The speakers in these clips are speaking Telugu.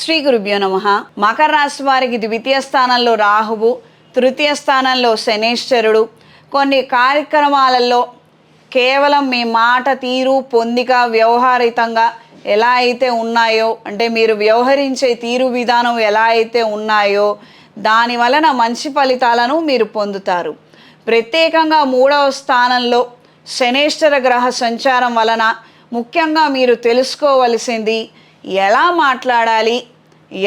శ్రీ గురుభ్యో నమః. మకర రాశి వారికి ద్వితీయ స్థానంలో రాహువు, తృతీయ స్థానంలో శనేశ్వరుడు. కొన్ని కార్యక్రమాలలో కేవలం మీ మాట తీరు, పొందిక, వ్యవహారితంగా ఎలా అయితే ఉన్నాయో, అంటే మీరు వ్యవహరించే తీరు విధానం ఎలా అయితే ఉన్నాయో దాని వలన మంచి ఫలితాలను మీరు పొందుతారు. ప్రత్యేకంగా 3వ స్థానంలో శనేశ్వర గ్రహ సంచారం వలన ముఖ్యంగా మీరు తెలుసుకోవలసింది ఎలా మాట్లాడాలి,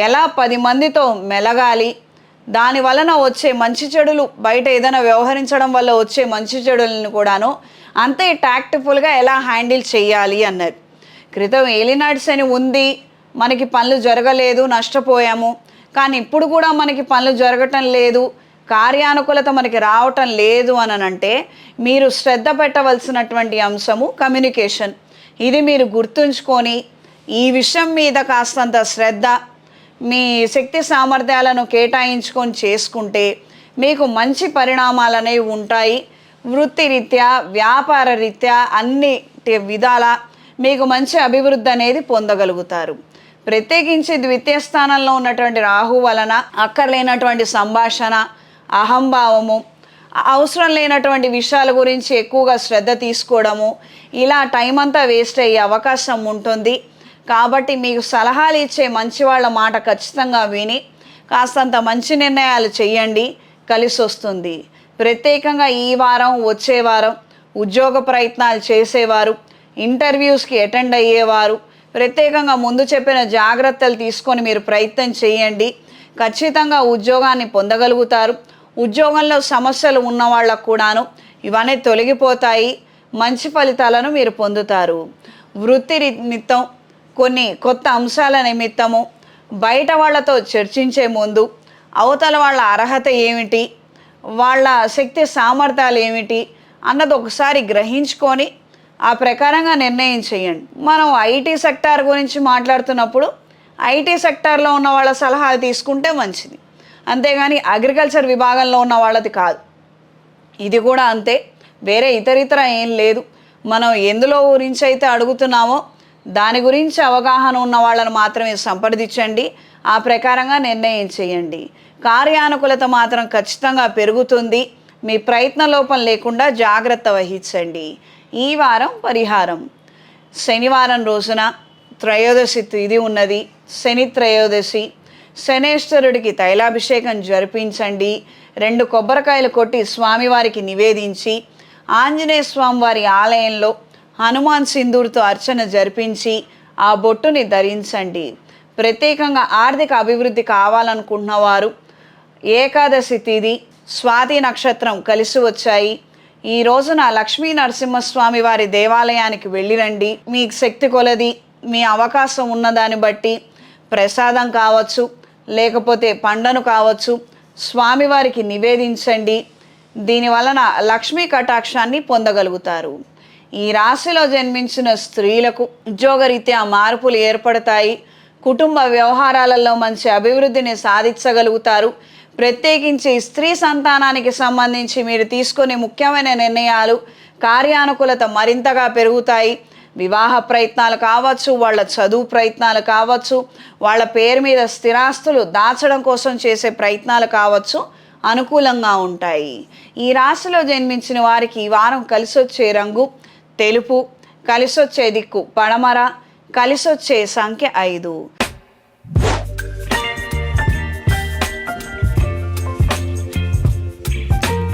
ఎలా 10 మందితో మెలగాలి, దాని వలన వచ్చే మంచి చెడులు, బయట ఏదైనా వ్యవహరించడం వల్ల వచ్చే మంచి చెడులను కూడాను అంతే టాక్ట్ఫుల్గా ఎలా హ్యాండిల్ చేయాలి అన్నారు. క్రితం ఏలినాటి శని ఉంది, మనకి పనులు జరగలేదు, నష్టపోయాము. కానీ ఇప్పుడు కూడా మనకి పనులు జరగటం లేదు, కార్యానుకూలత మనకి రావటం లేదు అని అంటే మీరు శ్రద్ధ పెట్టవలసినటువంటి అంశము కమ్యూనికేషన్. ఇది మీరు గుర్తుంచుకొని ఈ విషయం మీద కాస్తంత శ్రద్ధ, మీ శక్తి సామర్థ్యాలను కేటాయించుకొని చేసుకుంటే మీకు మంచి పరిణామాలు అనేవి ఉంటాయి. వృత్తిరీత్యా, వ్యాపార రీత్యా అన్ని విధాల మీకు మంచి అభివృద్ధి అనేది పొందగలుగుతారు. ప్రత్యేకించి ద్వితీయ స్థానంలో ఉన్నటువంటి రాహు వలన అక్కర్లేనటువంటి సంభాషణ, అహంభావము, అవసరం లేనటువంటి విషయాల గురించి ఎక్కువగా శ్రద్ధ తీసుకోవడము, ఇలా టైం అంతా వేస్ట్ అయ్యే అవకాశం ఉంటుంది. కాబట్టి మీకు సలహాలు ఇచ్చే మంచి వాళ్ళ మాట ఖచ్చితంగా విని కాస్తంత మంచి నిర్ణయాలు చేయండి, కలిసి వస్తుంది. ప్రత్యేకంగా ఈ వారం, వచ్చే వారం ఉద్యోగ ప్రయత్నాలు చేసేవారు, ఇంటర్వ్యూస్కి అటెండ్ అయ్యేవారు ప్రత్యేకంగా ముందు చెప్పిన జాగ్రత్తలు తీసుకొని మీరు ప్రయత్నం చేయండి. ఖచ్చితంగా ఉద్యోగాన్ని పొందగలుగుతారు. ఉద్యోగంలో సమస్యలు ఉన్న వాళ్ళకు కూడాను ఇవన్నీ తొలగిపోతాయి, మంచి ఫలితాలను మీరు పొందుతారు. వృత్తి నిమిత్తం కొన్ని కొత్త అంశాల నిమిత్తము బయట వాళ్ళతో చర్చించే ముందు అవతల వాళ్ళ అర్హత ఏమిటి, వాళ్ళ శక్తి సామర్థ్యాలు ఏమిటి అన్నది ఒకసారి గ్రహించుకొని ఆ ప్రకారంగా నిర్ణయం చేయండి. మనం ఐటీ సెక్టార్ గురించి మాట్లాడుతున్నప్పుడు ఐటీ సెక్టార్లో ఉన్న వాళ్ళ సలహాలు తీసుకుంటే మంచిది, అంతేగాని అగ్రికల్చర్ విభాగంలో ఉన్న వాళ్ళది కాదు. ఇది కూడా అంతే, వేరే ఇతరితర ఏం లేదు. మనం ఎందులో గురించి అయితే అడుగుతున్నామో దాని గురించి అవగాహన ఉన్న వాళ్ళను మాత్రమే సంప్రదించండి, ఆ ప్రకారంగా నిర్ణయం చేయండి. కార్యానుకూలత మాత్రం ఖచ్చితంగా పెరుగుతుంది. మీ ప్రయత్న లోపం లేకుండా జాగ్రత్త వహించండి. ఈ వారం పరిహారం: శనివారం రోజున త్రయోదశి తిథి ఉన్నది, శని త్రయోదశి. శనేశ్వరుడికి తైలాభిషేకం జరిపించండి. 2 కొబ్బరికాయలు కొట్టి స్వామివారికి నివేదించి ఆంజనేయ స్వామి వారి ఆలయంలో హనుమాన్ సింధూర్తో అర్చన జరిపించి ఆ బొట్టుని ధరించండి. ప్రత్యేకంగా ఆర్థిక అభివృద్ధి కావాలనుకుంటున్న వారు ఏకాదశి తిథి, స్వాతి నక్షత్రం కలిసి వచ్చాయి. ఈ రోజున లక్ష్మీ నరసింహస్వామి వారి దేవాలయానికి వెళ్ళిరండి. మీ శక్తి కొలది, మీ అవకాశం ఉన్నదాన్ని బట్టి ప్రసాదం కావచ్చు, లేకపోతే పండను కావచ్చు, స్వామివారికి నివేదించండి. దీనివలన లక్ష్మీ కటాక్షాన్ని పొందగలుగుతారు. ఈ రాశిలో జన్మించిన స్త్రీలకు ఉద్యోగరీత్యా మార్పులు ఏర్పడతాయి. కుటుంబ వ్యవహారాలలో మంచి అభివృద్ధిని సాధించగలుగుతారు. ప్రత్యేకించి స్త్రీ సంతానానికి సంబంధించి మీరు తీసుకునే ముఖ్యమైన నిర్ణయాలు, కార్యానుకూలత మరింతగా పెరుగుతాయి. వివాహ ప్రయత్నాలు కావచ్చు, వాళ్ళ చదువు ప్రయత్నాలు కావచ్చు, వాళ్ళ పేరు మీద స్థిరాస్తులు దాచడం కోసం చేసే ప్రయత్నాలు కావచ్చు, అనుకూలంగా ఉంటాయి. ఈ రాశిలో జన్మించిన వారికి ఈ వారం కలిసొచ్చే రంగు తెలుపు, కలిసొచ్చే దిక్కు పడమర, కలిసొచ్చే సంఖ్య 5.